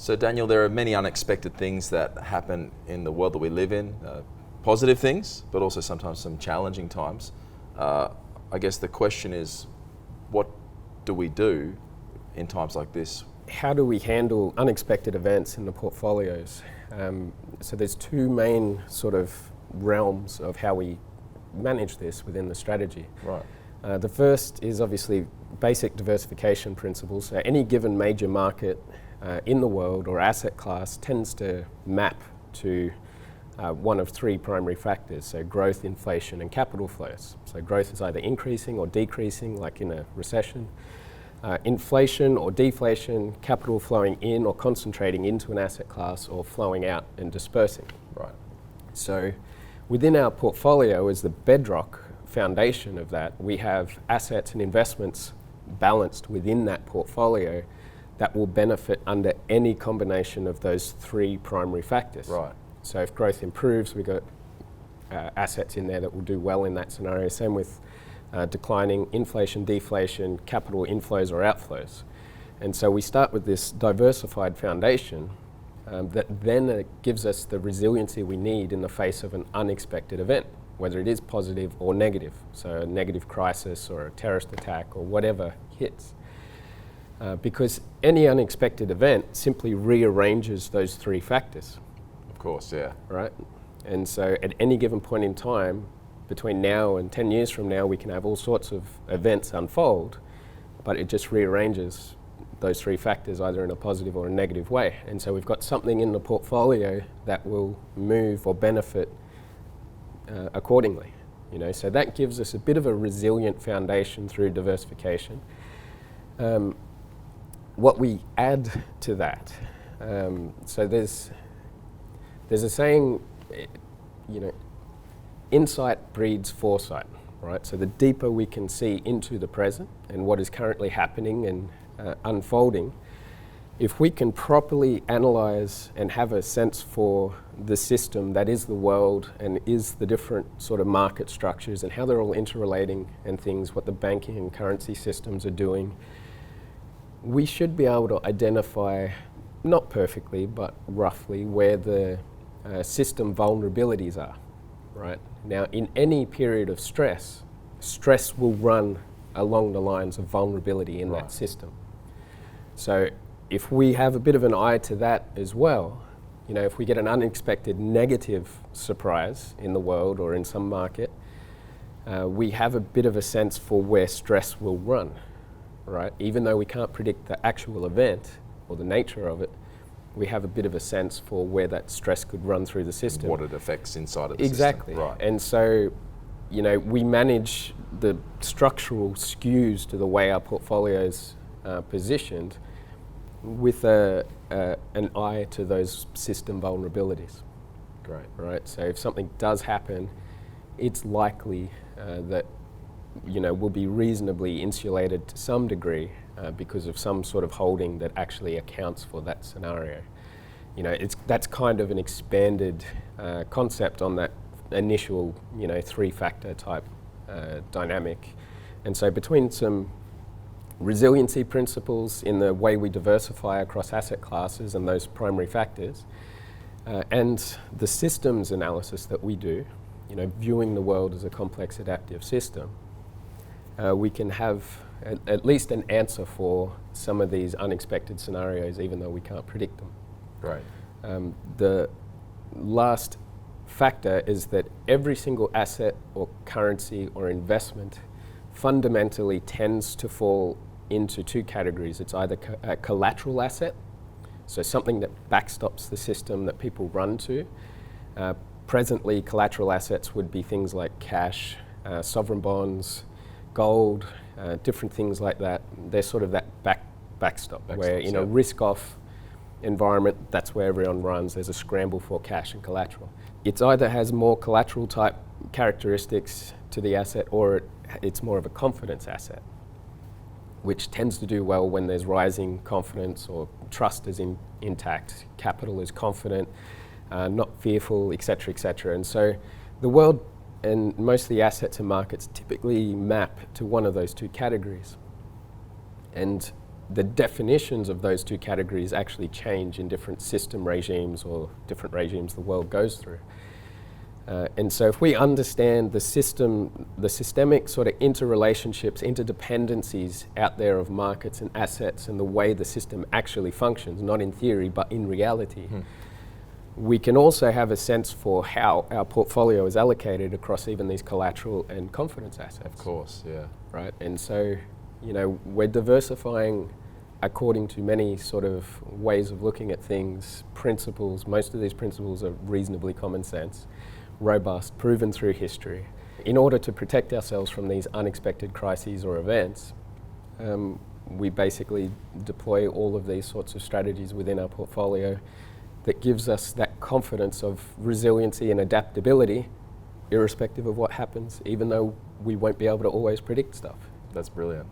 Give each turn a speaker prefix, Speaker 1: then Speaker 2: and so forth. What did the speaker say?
Speaker 1: So Daniel, there are many unexpected things that happen in the world that we live in, positive things, but also sometimes some challenging times. I guess the question is, what do we do in times like this?
Speaker 2: How do we handle unexpected events in the portfolios? So there's two main sort of realms of how we manage this within the strategy.
Speaker 1: Right.
Speaker 2: The first is obviously basic diversification principles. So any given major market in the world or asset class tends to map to one of three primary factors, so growth, inflation, and capital flows. So growth is either increasing or decreasing, like in a recession. Inflation or deflation, capital flowing in or concentrating into an asset class or flowing out and dispersing.
Speaker 1: Right.
Speaker 2: So within our portfolio as the bedrock foundation of that, we have assets and investments balanced within that portfolio that will benefit under any combination of those three primary factors.
Speaker 1: Right.
Speaker 2: So if growth improves, we've got assets in there that will do well in that scenario. Same with declining inflation, deflation, capital inflows or outflows. And so we start with this diversified foundation that then gives us the resiliency we need in the face of an unexpected event, whether it is positive or negative. So a negative crisis or a terrorist attack or whatever hits. Because any unexpected event simply rearranges those three factors.
Speaker 1: Of course, yeah.
Speaker 2: Right? And so at any given point in time, between now and 10 years from now, we can have all sorts of events unfold, but it just rearranges those three factors either in a positive or a negative way. And so we've got something in the portfolio that will move or benefit accordingly. So that gives us a bit of a resilient foundation through diversification. What we add to that, so there's a saying, insight breeds foresight, right? So the deeper we can see into the present and what is currently happening and unfolding, if we can properly analyze and have a sense for the system that is the world and is the different sort of market structures and how they're all interrelating and things, what the banking and currency systems are doing, we should be able to identify, not perfectly, but roughly, where the system vulnerabilities are, right? Now, in any period of stress will run along the lines of vulnerability in that system. So if we have a bit of an eye to that as well, if we get an unexpected negative surprise in the world or in some market, we have a bit of a sense for where stress will run, right? Even though we can't predict the actual event or the nature of it, we have a bit of a sense for where that stress could run through the system.
Speaker 1: What it affects inside of the
Speaker 2: exactly.
Speaker 1: system. Right.
Speaker 2: And so, we manage the structural skews to the way our portfolio's positioned with an eye to those system vulnerabilities.
Speaker 1: Great.
Speaker 2: Right. So if something does happen, it's likely that we'll be reasonably insulated to some degree because of some sort of holding that actually accounts for that scenario. That's kind of an expanded concept on that initial, three-factor type dynamic. And so between some resiliency principles in the way we diversify across asset classes and those primary factors, and the systems analysis that we do, viewing the world as a complex adaptive system, we can have at least an answer for some of these unexpected scenarios, even though we can't predict them.
Speaker 1: Right.
Speaker 2: The last factor is that every single asset or currency or investment fundamentally tends to fall into two categories. It's either a collateral asset, so something that backstops the system that people run to. Presently, collateral assets would be things like cash, sovereign bonds, gold, different things like that. They're sort of that backstop where, risk-off environment, that's where everyone runs. There's a scramble for cash and collateral. It either has more collateral type characteristics to the asset or it's more of a confidence asset, which tends to do well when there's rising confidence or trust is intact, capital is confident, not fearful, etc., etc. And so the world and most of the assets and markets typically map to one of those two categories. And the definitions of those two categories actually change in different system regimes or different regimes the world goes through. And so if we understand the systemic sort of interrelationships, interdependencies out there of markets and assets and the way the system actually functions, not in theory, but in reality, we can also have a sense for how our portfolio is allocated across even these collateral and confidence assets.
Speaker 1: Of course, yeah.
Speaker 2: Right, and so, we're diversifying according to many sort of ways of looking at things, principles. Most of these principles are reasonably common sense, robust, proven through history. In order to protect ourselves from these unexpected crises or events, we basically deploy all of these sorts of strategies within our portfolio that gives us that confidence of resiliency and adaptability, irrespective of what happens, even though we won't be able to always predict stuff.
Speaker 1: That's brilliant.